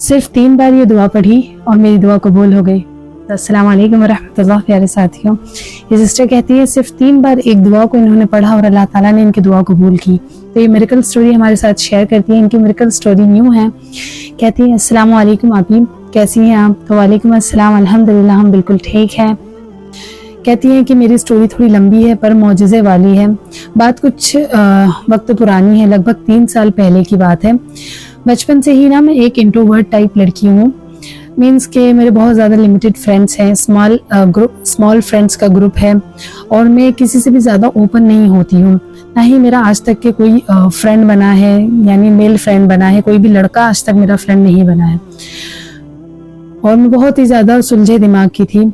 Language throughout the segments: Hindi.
सिर्फ 3 बार ये दुआ पढ़ी और मेरी दुआ कबूल हो गई। अस्सलाम वालेकुम रहमतुल्लाह। प्यारे साथियों, ये सिस्टर कहती है सिर्फ 3 बार एक दुआ को इन्होंने पढ़ा और अल्लाह ताला ने इनकी दुआ कबूल की। तो ये मिरेकल स्टोरी हमारे साथ शेयर करती है। इनकी मिरेकल स्टोरी न्यू है। कहती है अस्सलाम वालेकुम आपी, कैसी हैं आप? तो वालेकुम अस्सलाम, अल्हम्दुलिल्लाह हम बिल्कुल ठीक हैं। कहती हैं कि मेरी स्टोरी थोड़ी लंबी है पर मौजज़े वाली है। बात कुछ वक्त पुरानी है, लगभग 3 साल पहले की बात है। बचपन से ही ना मैं एक इंट्रोवर्ट टाइप लड़की हूँ। मीन्स के मेरे बहुत ज़्यादा लिमिटेड फ्रेंड्स हैं, स्मॉल फ्रेंड्स का ग्रुप है और मैं किसी से भी ज़्यादा ओपन नहीं होती हूँ। ना ही मेरा आज तक के कोई फ्रेंड बना है, यानी मेल फ्रेंड बना है। कोई भी लड़का आज तक मेरा फ्रेंड नहीं बना है और मैं बहुत ही ज़्यादा सुलझे दिमाग की थी।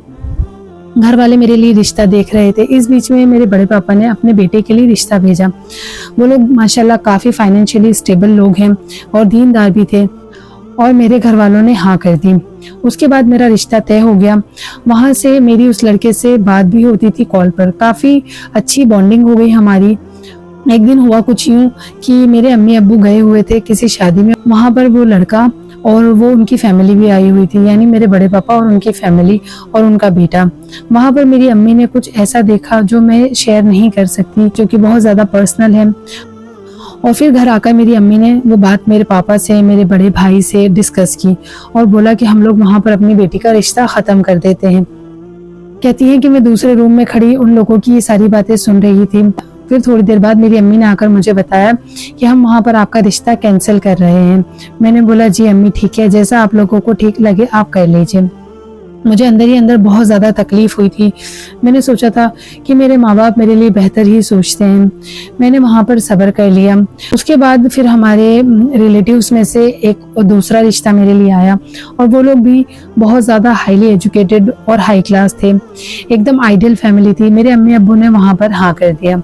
घर वाले मेरे लिए रिश्ता देख रहे थे। इस बीच में मेरे बड़े पापा ने अपने बेटे के लिए रिश्ता भेजा। वो लोग माशाल्लाह काफ़ी फाइनेंशियली स्टेबल लोग हैं और दीनदार भी थे और मेरे घर वालों ने हाँ कर दी। उसके बाद मेरा रिश्ता तय हो गया। वहाँ से मेरी उस लड़के से बात भी होती थी कॉल पर। काफ़ी अच्छी बॉन्डिंग हो गई हमारी। एक दिन हुआ कुछ यूँ कि मेरे अम्मी अब्बू गए हुए थे किसी शादी में। वहाँ पर वो लड़का और वो उनकी फैमिली भी आई हुई थी, यानी मेरे बड़े पापा और उनकी फैमिली और उनका बेटा। वहाँ पर मेरी अम्मी ने कुछ ऐसा देखा जो मैं शेयर नहीं कर सकती, जो कि बहुत ज़्यादा पर्सनल है। और फिर घर आकर मेरी अम्मी ने वो बात मेरे पापा से, मेरे बड़े भाई से डिस्कस की और बोला कि हम लोग वहाँ पर अपनी बेटी का रिश्ता ख़त्म कर देते हैं। कहती हैं कि मैं दूसरे रूम में खड़ी उन लोगों की ये सारी बातें सुन रही थी। फिर थोड़ी देर बाद मेरी अम्मी ने आकर मुझे बताया कि हम वहाँ पर आपका रिश्ता कैंसिल कर रहे हैं। मैंने बोला जी अम्मी ठीक है, जैसा आप लोगों को ठीक लगे आप कर लीजिए। मुझे अंदर ही अंदर बहुत ज़्यादा तकलीफ़ हुई थी। मैंने सोचा था कि मेरे माँ बाप मेरे लिए बेहतर ही सोचते हैं। मैंने वहाँ पर सब्र कर लिया। उसके बाद फिर हमारे रिलेटिव्स में से एक दूसरा रिश्ता मेरे लिए आया और वो लोग भी बहुत ज़्यादा हाईली एजुकेटेड और हाई क्लास थे। एकदम आइडियल फैमिली थी। मेरे अम्मी अब्बू ने वहाँ पर हाँ कर दिया।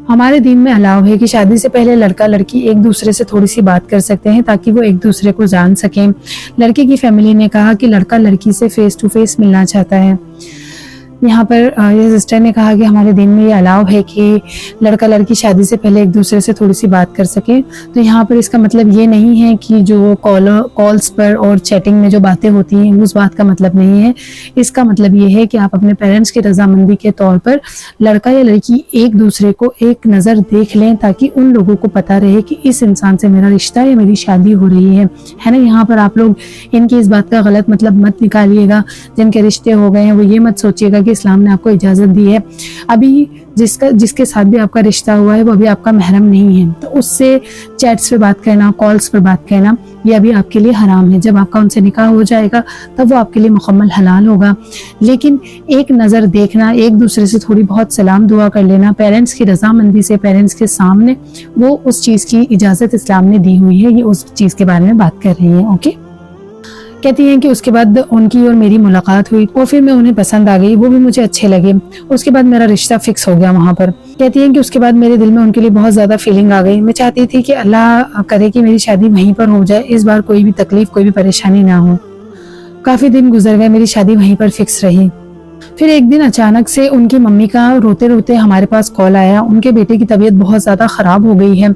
हमारे दीन में अलाउ है कि शादी से पहले लड़का लड़की एक दूसरे से थोड़ी सी बात कर सकते हैं ताकि वो एक दूसरे को जान सकें। लड़के की फैमिली ने कहा कि लड़का लड़की से फेस टू फेस मिलना चाहता है। यहाँ पर ये सिस्टर ने कहा कि हमारे दिन में ये अलाउ है कि लड़का लड़की शादी से पहले एक दूसरे से थोड़ी सी बात कर सके। तो यहाँ पर इसका मतलब ये नहीं है कि जो कॉल्स पर और चैटिंग में जो बातें होती हैं उस बात का मतलब नहीं है। इसका मतलब ये है कि आप अपने पेरेंट्स की रजामंदी के तौर पर लड़का या लड़की एक दूसरे को एक नज़र देख लें ताकि उन लोगों को पता रहे कि इस इंसान से मेरा रिश्ता या मेरी शादी हो रही है ना। यहाँ पर आप लोग इनकी इस बात का गलत मतलब मत निकालिएगा। जिनके रिश्ते हो गए हैं वो ये मत सोचिएगा कि इस्लाम ने आपको इजाज़त दी है। अभी जिसके साथ भी आपका रिश्ता हुआ है वो अभी आपका महरम नहीं है, तो उससे चैट्स पे बात करना, कॉल्स पर बात करना ये अभी आपके लिए हराम है। जब आपका उनसे निकाह हो जाएगा तब वो आपके लिए मुकम्मल हलाल होगा। लेकिन एक नज़र देखना, एक दूसरे से थोड़ी बहुत सलाम दुआ कर लेना पेरेंट्स की रजामंदी से, पेरेंट्स के सामने, वो उस चीज़ की इजाज़त इस्लाम ने दी हुई है। ये उस चीज़ के बारे में बात कर रही है। ओके। कहती हैं कि उसके बाद उनकी और मेरी मुलाकात हुई और फिर मैं उन्हें पसंद आ गई, वो भी मुझे अच्छे लगे। उसके बाद मेरा रिश्ता फिक्स हो गया वहाँ पर। कहती हैं कि उसके बाद मेरे दिल में उनके लिए बहुत ज़्यादा फीलिंग आ गई। मैं चाहती थी कि अल्लाह करे कि मेरी शादी वहीं पर हो जाए, इस बार कोई भी तकलीफ, कोई भी परेशानी ना हो। काफ़ी दिन गुजर गए, मेरी शादी वहीं पर फिक्स रही। फिर एक दिन अचानक से उनकी मम्मी का रोते रोते हमारे पास कॉल आया। उनके बेटे की तबीयत बहुत ज़्यादा ख़राब हो गई है।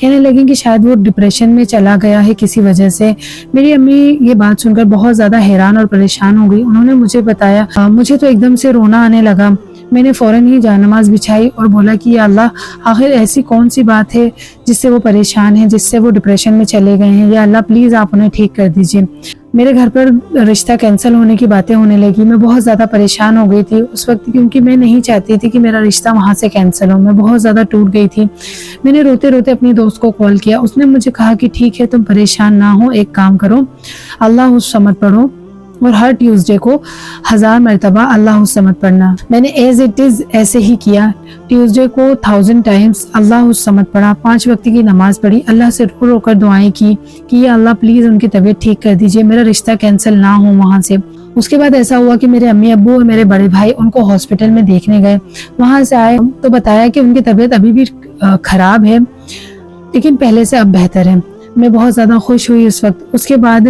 कहने लगी कि शायद वो डिप्रेशन में चला गया है किसी वजह से। मेरी अम्मी ये बात सुनकर बहुत ज़्यादा हैरान और परेशान हो गई। उन्होंने मुझे बताया, मुझे तो एकदम से रोना आने लगा। मैंने फ़ौरन ही जानमाज बिछाई और बोला कि या अल्लाह, आखिर ऐसी कौन सी बात है जिससे वो परेशान हैं, जिससे वो डिप्रेशन में चले गए हैं। या अल्लाह प्लीज़ आप उन्हें ठीक कर दीजिए। मेरे घर पर रिश्ता कैंसिल होने की बातें होने लगी। मैं बहुत ज़्यादा परेशान हो गई थी उस वक्त, क्योंकि मैं नहीं चाहती थी कि मेरा रिश्ता वहाँ से कैंसिल हो। मैं बहुत ज़्यादा टूट गई थी। मैंने रोते रोते अपनी दोस्त को कॉल किया। उसने मुझे कहा कि ठीक है, तुम परेशान ना हो, एक काम करो, अल्लाह समद पढ़ो और हर ट्यूसडे को 1000 मरतबा अल्लाह समद पढ़ना। मैंने एज इट इज़ ऐसे ही किया। ट्यूसडे को 1000 टाइम्स अल्लाह समद पढ़ा, 5 वक्त की नमाज पढ़ी, अल्लाह से रो रो कर दुआएं की कि या अल्लाह प्लीज़ उनकी तबीयत ठीक कर दीजिए, मेरा रिश्ता कैंसिल ना हो वहाँ से। उसके बाद ऐसा हुआ कि मेरे अम्मी अब्बू और मेरे बड़े भाई उनको हॉस्पिटल में देखने गए। वहाँ से आए तो बताया कि उनकी तबीयत अभी भी ख़राब है लेकिन पहले से अब बेहतर है। मैं बहुत ज़्यादा खुश हुई उस वक्त। उसके बाद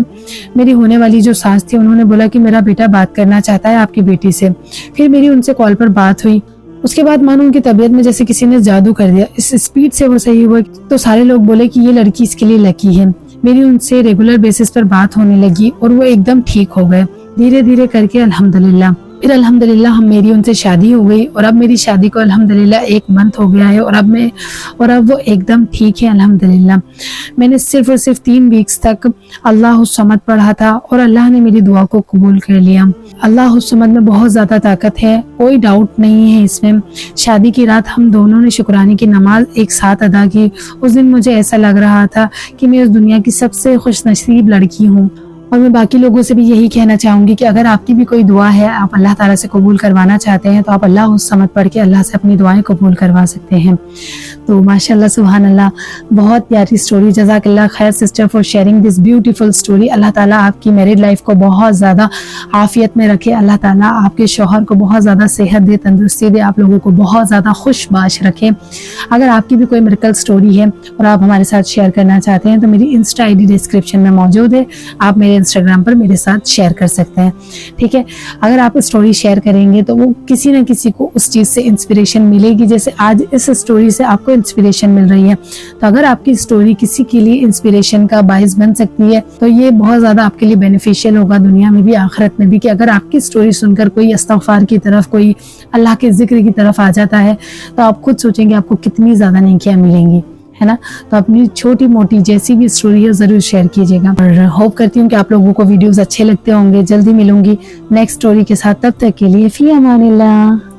मेरी होने वाली जो सास थी उन्होंने बोला कि मेरा बेटा बात करना चाहता है आपकी बेटी से। फिर मेरी उनसे कॉल पर बात हुई। उसके बाद मानो उनकी तबीयत में जैसे किसी ने जादू कर दिया। इस स्पीड से वो सही हुआ तो सारे लोग बोले कि ये लड़की इसके लिए लकी है। मेरी उनसे रेगुलर बेसिस पर बात होने लगी और वो एकदम ठीक हो गए धीरे धीरे करके अल्हम्दुलिल्लाह। फिर अल्हम्दुलिल्लाह मेरी उनसे शादी हो गई और अब मेरी शादी को अल्हम्दुलिल्लाह 1 मंथ हो गया है और अब वो एकदम ठीक है अल्हम्दुलिल्लाह। मैंने सिर्फ और सिर्फ 3 वीक्स तक अल्लाह समद पढ़ा था और अल्लाह ने मेरी दुआ को कबूल कर लिया। अल्लाह समद में बहुत ज़्यादा ताकत है, कोई डाउट नहीं है इसमें। शादी की रात हम दोनों ने शुक्राने की नमाज एक साथ अदा की। उस दिन मुझे ऐसा लग रहा था कि मैं इस दुनिया की सबसे खुशनसीब लड़की हूँ। और मैं बाकी लोगों से भी यही कहना चाहूँगी कि अगर आपकी भी कोई दुआ है, आप अल्लाह ताला से कबूल करवाना चाहते हैं, तो आप अल्लाह उस समझ पढ़ के अल्लाह से अपनी दुआएं कबूल करवा सकते हैं। तो माशाल्लाह सुभान अल्लाह, बहुत प्यारी स्टोरी। जज़ाकल्लाह खैर sister for sharing this beautiful story. अल्लाह ताला आपकी मैरिड लाइफ को बहुत ज़्यादा आफियत में रखे, अल्लाह ताला आपके शौहर को बहुत ज़्यादा सेहत दे, तंदुरुस्ती दे, आप लोगों को बहुत ज़्यादा खुशबाश रखे। अगर आपकी भी कोई मिरेकल स्टोरी है और आप हमारे साथ शेयर करना चाहते हैं तो मेरी इंस्टा ID डिस्क्रिप्शन में मौजूद है, आप मेरे इंस्टाग्राम पर मेरे साथ शेयर कर सकते हैं। ठीक है, अगर आप स्टोरी शेयर करेंगे तो वो किसी न किसी को उस चीज़ से इंस्पिरेशन मिलेगी। जैसे आज इस स्टोरी से आपको इंस्पिरेशन मिल रही है, तो अगर आपकी स्टोरी किसी के लिए इंस्पिरेशन का बायस बन सकती है तो ये बहुत ज़्यादा आपके लिए बेनिफिशियल होगा, दुनिया में भी आखिरत में भी। कि अगर आपकी स्टोरी सुनकर कोई इस्तग़फ़ार की तरफ, कोई अल्लाह के जिक्र की तरफ आ जाता है तो आप खुद सोचेंगे आपको कितनी ज़्यादा नेकियां मिलेंगी, है ना। तो अपनी छोटी मोटी जैसी भी स्टोरी है ज़रूर शेयर कीजिएगा और होप करती हूँ कि आप लोगों को वीडियोस अच्छे लगते होंगे। जल्दी मिलूंगी नेक्स्ट स्टोरी के साथ, तब तक के लिए फ़ी अमानिल्लाह।